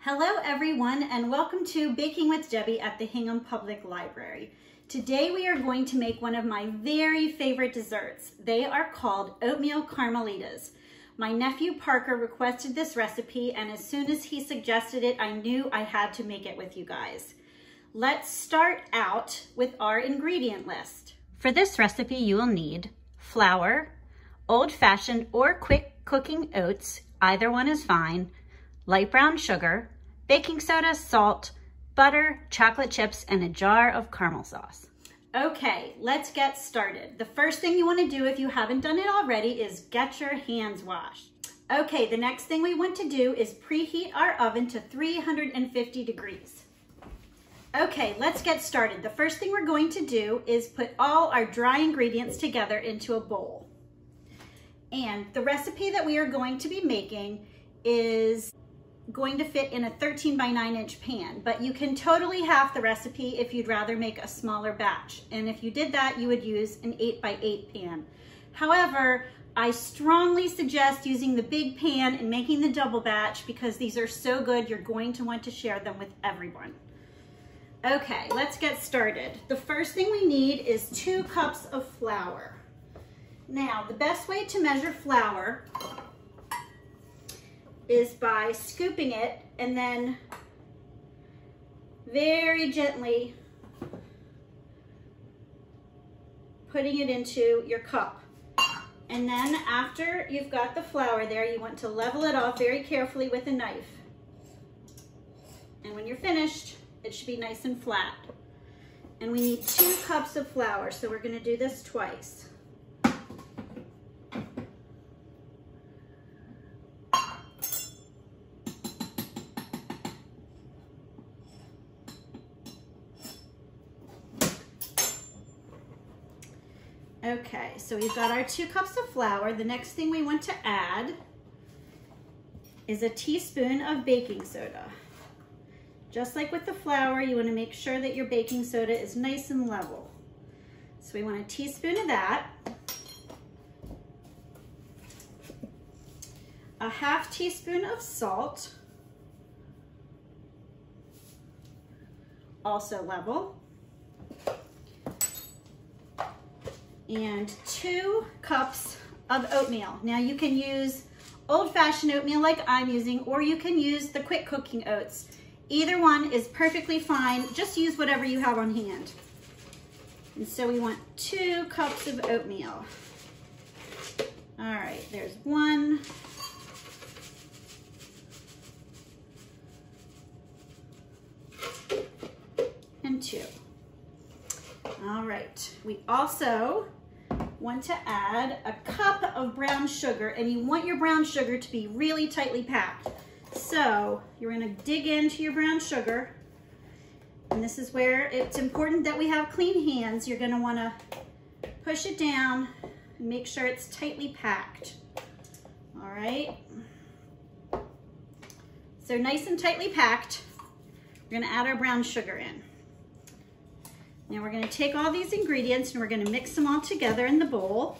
Hello everyone and welcome to Baking with Debbie at the Hingham Public Library. Today we are going to make one of my very favorite desserts. They are called oatmeal carmelitas. My nephew Parker requested this recipe and as soon as he suggested it, I knew I had to make it with you guys. Let's start out with our ingredient list. For this recipe you will need flour, old-fashioned or quick cooking oats, either one is fine, light brown sugar, baking soda, salt, butter, chocolate chips, and a jar of caramel sauce. Okay, let's get started. The first thing you want to do if you haven't done it already is get your hands washed. Okay, the next thing we want to do is preheat our oven to 350 degrees. Okay, let's get started. The first thing we're going to do is put all our dry ingredients together into a bowl. And the recipe that we are going to be making is going to fit in a 13 by 9 inch pan, but you can totally half the recipe if you'd rather make a smaller batch. And if you did that, you would use an 8 by 8 pan. However, I strongly suggest using the big pan and making the double batch because these are so good, you're going to want to share them with everyone. Okay, let's get started. The first thing we need is 2 cups of flour. Now, the best way to measure flour is by scooping it and then very gently putting it into your cup. And then after you've got the flour there, you want to level it off very carefully with a knife. And when you're finished, it should be nice and flat. And we need 2 cups of flour, so we're going to do this twice. Okay, so we've got our 2 cups of flour. The next thing we want to add is a teaspoon of baking soda. Just like with the flour, you want to make sure that your baking soda is nice and level. So we want a teaspoon of that, a half teaspoon of salt, also level, and 2 cups of oatmeal. Now you can use old-fashioned oatmeal like I'm using, or you can use the quick cooking oats. Either one is perfectly fine. Just use whatever you have on hand. And so we want 2 cups of oatmeal. All right, there's 1. And 2. All right, we also want to add a cup of brown sugar, and you want your brown sugar to be really tightly packed. So you're going to dig into your brown sugar, and this is where it's important that we have clean hands. You're going to want to push it down and make sure it's tightly packed. All right, so nice and tightly packed. We're going to add our brown sugar in. Now we're going to take all these ingredients and we're going to mix them all together in the bowl.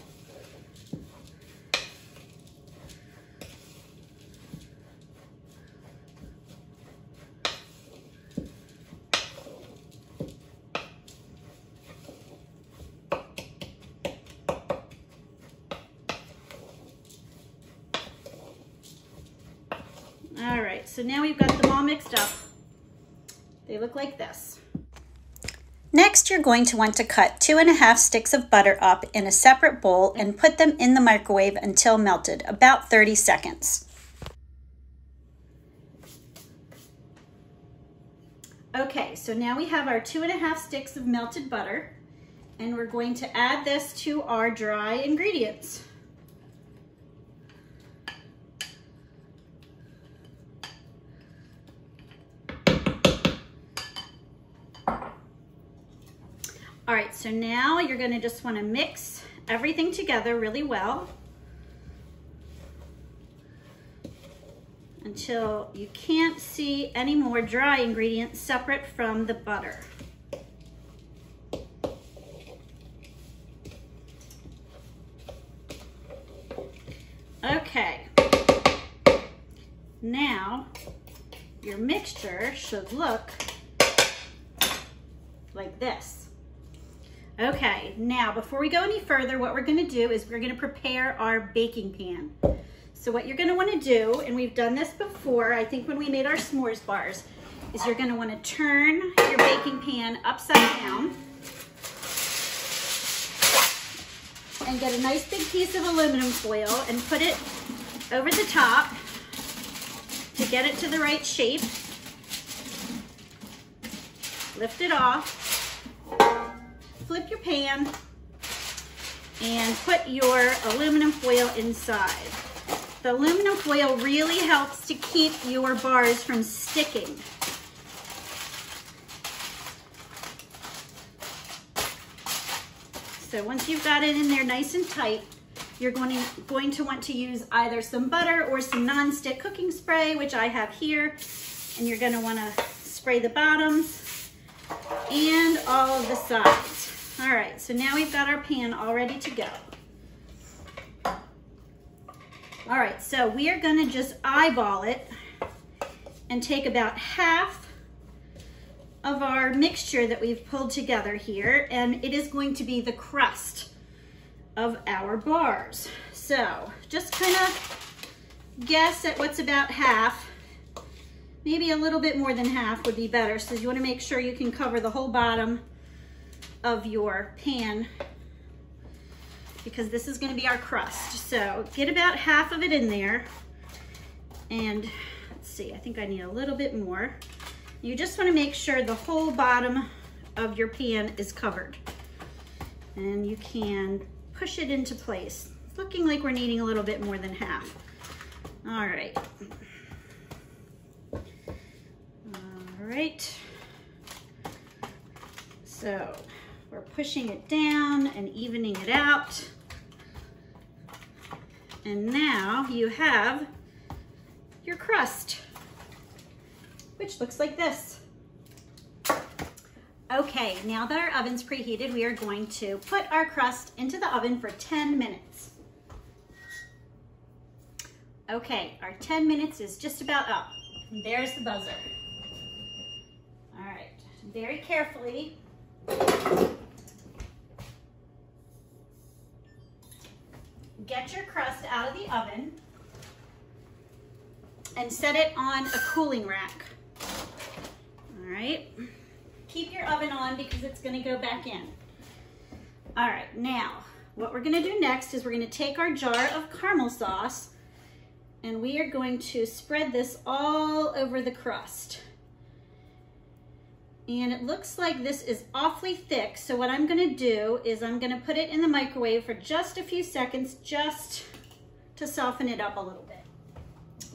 All right, so now we've got them all mixed up. They look like this. Next, you're going to want to cut 2½ sticks of butter up in a separate bowl and put them in the microwave until melted, about 30 seconds. Okay, so now we have our 2½ sticks of melted butter, and we're going to add this to our dry ingredients. All right, so now you're going to just want to mix everything together really well until you can't see any more dry ingredients separate from the butter. Okay, now your mixture should look like this. Okay, now before we go any further, what we're gonna do is we're gonna prepare our baking pan. So what you're gonna wanna do, and we've done this before, I think when we made our s'mores bars, is you're gonna wanna turn your baking pan upside down and get a nice big piece of aluminum foil and put it over the top to get it to the right shape. Lift it off, flip your pan, and put your aluminum foil inside. The aluminum foil really helps to keep your bars from sticking. So once you've got it in there nice and tight, you're going to want to use either some butter or some non-stick cooking spray, which I have here, and you're going to want to spray the bottoms and all of the sides. All right, so now we've got our pan all ready to go. All right, so we are gonna just eyeball it and take about half of our mixture that we've pulled together here, and it is going to be the crust of our bars. So just kind of guess at what's about half. Maybe a little bit more than half would be better, so you want to make sure you can cover the whole bottom of your pan, because this is going to be our crust. So get about half of it in there, and let's see, I think I need a little bit more. You just want to make sure the whole bottom of your pan is covered, and you can push it into place. It's looking like we're needing a little bit more than half. All right. All right. So we're pushing it down and evening it out. And now you have your crust, which looks like this. Okay, now that our oven's preheated, we are going to put our crust into the oven for 10 minutes. Okay, our 10 minutes is just about up. There's the buzzer. All right, very carefully, get your crust out of the oven and set it on a cooling rack. All right. Keep your oven on because it's going to go back in. All right, now what we're going to do next is we're going to take our jar of caramel sauce and we are going to spread this all over the crust. And it looks like this is awfully thick, so what I'm going to do is I'm going to put it in the microwave for just a few seconds just to soften it up a little bit.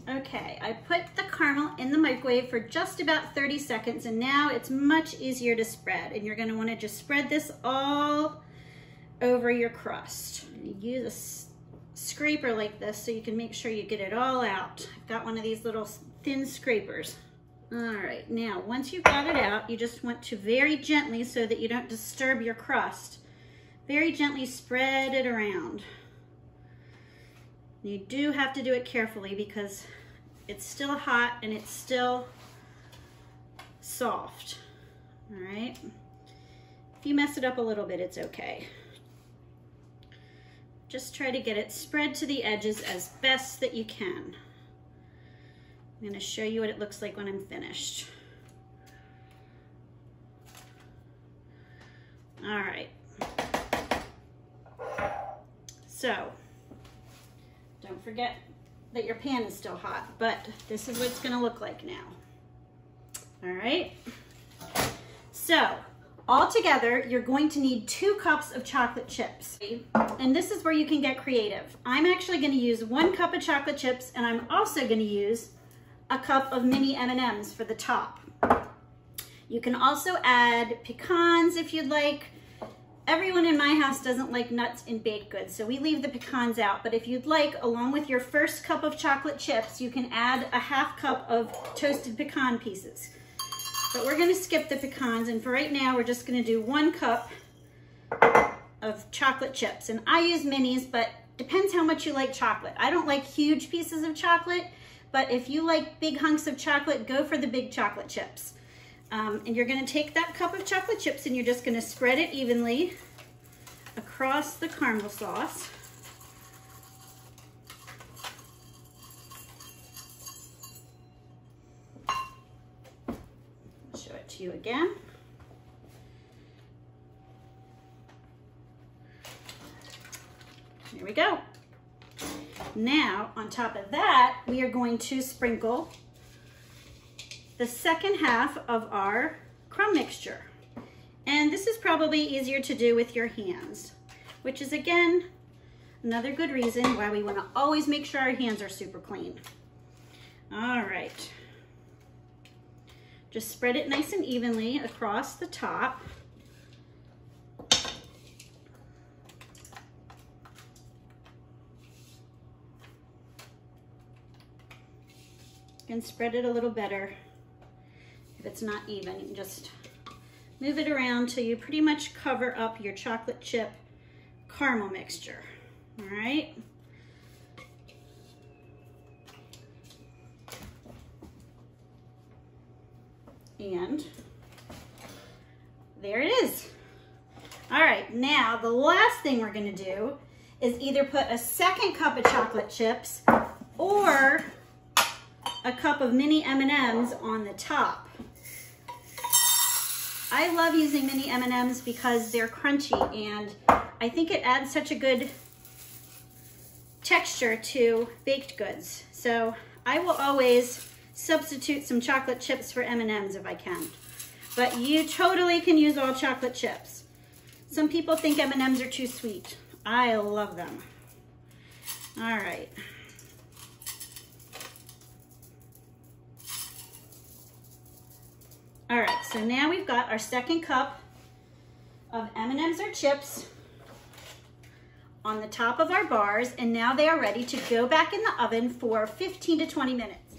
Okay, I put the caramel in the microwave for just about 30 seconds, and now it's much easier to spread. And you're going to want to just spread this all over your crust. Use a scraper like this so you can make sure you get it all out. I've got one of these little thin scrapers. All right, now once you've got it out, you just want to very gently, so that you don't disturb your crust, very gently spread it around. You do have to do it carefully because it's still hot and it's still soft. All right, if you mess it up a little bit, it's okay. Just try to get it spread to the edges as best that you can. I'm going to show you what it looks like when I'm finished. All right. So, don't forget that your pan is still hot, but this is what it's going to look like now. All right. So, all together, you're going to need 2 cups of chocolate chips. And this is where you can get creative. I'm actually going to use 1 cup of chocolate chips, and I'm also going to use a cup of mini M&Ms for the top. You can also add pecans if you'd like. Everyone in my house doesn't like nuts in baked goods, so we leave the pecans out. But if you'd like, along with your first cup of chocolate chips, you can add a ½ cup of toasted pecan pieces. But we're gonna skip the pecans, and for right now, we're just gonna do 1 cup of chocolate chips. And I use minis, but depends how much you like chocolate. I don't like huge pieces of chocolate, but if you like big hunks of chocolate, go for the big chocolate chips. And you're gonna take that cup of chocolate chips and you're just gonna spread it evenly across the caramel sauce. I'll show it to you again. There we go. Now, on top of that, we are going to sprinkle the second half of our crumb mixture. And this is probably easier to do with your hands, which is, again, another good reason why we want to always make sure our hands are super clean. All right. Just spread it nice and evenly across the top. And spread it a little better. If it's not even, you can just move it around till you pretty much cover up your chocolate chip caramel mixture. All right. And there it is. All right, now the last thing we're gonna do is either put a second cup of chocolate chips or a cup of mini M&Ms on the top. I love using mini M&Ms because they're crunchy and I think it adds such a good texture to baked goods. So I will always substitute some chocolate chips for M&Ms if I can. But you totally can use all chocolate chips. Some people think M&Ms are too sweet. I love them. All right. All right, so now we've got our second cup of M&Ms or chips on the top of our bars, and now they are ready to go back in the oven for 15 to 20 minutes.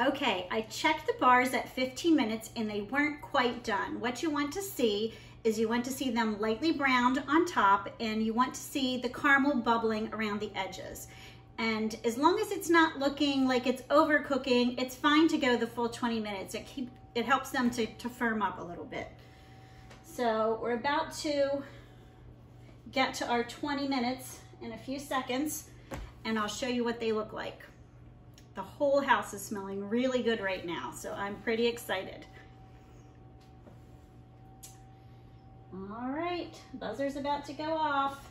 Okay, I checked the bars at 15 minutes and they weren't quite done. What you want to see is you want to see them lightly browned on top and you want to see the caramel bubbling around the edges. And as long as it's not looking like it's overcooking, it's fine to go the full 20 minutes. It helps them to firm up a little bit. So we're about to get to our 20 minutes in a few seconds, and I'll show you what they look like. The whole house is smelling really good right now, so I'm pretty excited. All right, buzzer's about to go off.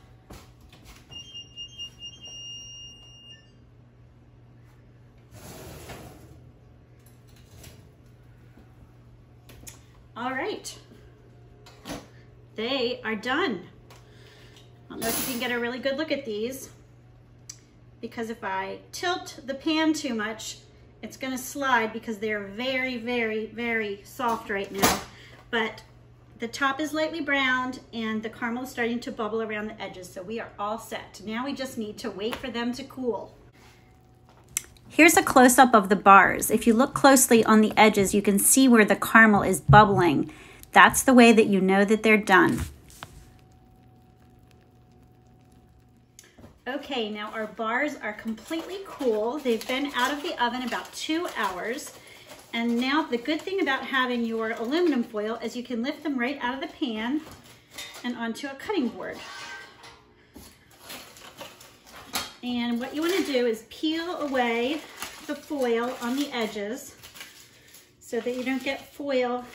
All right, they are done. I don't know if you can get a really good look at these because if I tilt the pan too much, it's gonna slide because they're very, very, very soft right now. But the top is lightly browned and the caramel is starting to bubble around the edges, so we are all set. Now we just need to wait for them to cool. Here's a close-up of the bars. If you look closely on the edges, you can see where the caramel is bubbling. That's the way that you know that they're done. Okay, now our bars are completely cool. They've been out of the oven about 2 hours. And now the good thing about having your aluminum foil is you can lift them right out of the pan and onto a cutting board. And what you want to do is peel away the foil on the edges so that you don't get foil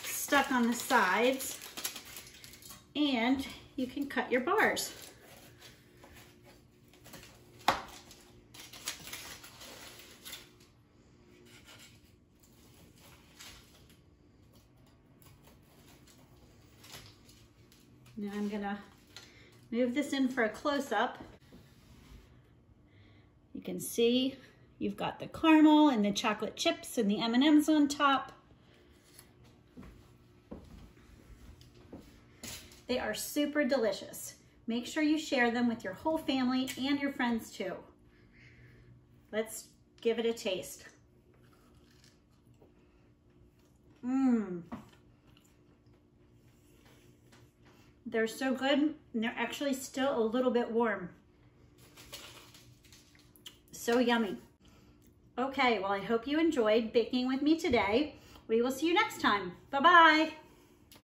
stuck on the sides, and you can cut your bars. Now I'm gonna move this in for a close-up. You can see you've got the caramel and the chocolate chips and the M&Ms on top. They are super delicious. Make sure you share them with your whole family and your friends too. Let's give it a taste. They're so good, and they're actually still a little bit warm. So yummy. Okay, well, I hope you enjoyed baking with me today. We will see you next time. Bye-bye.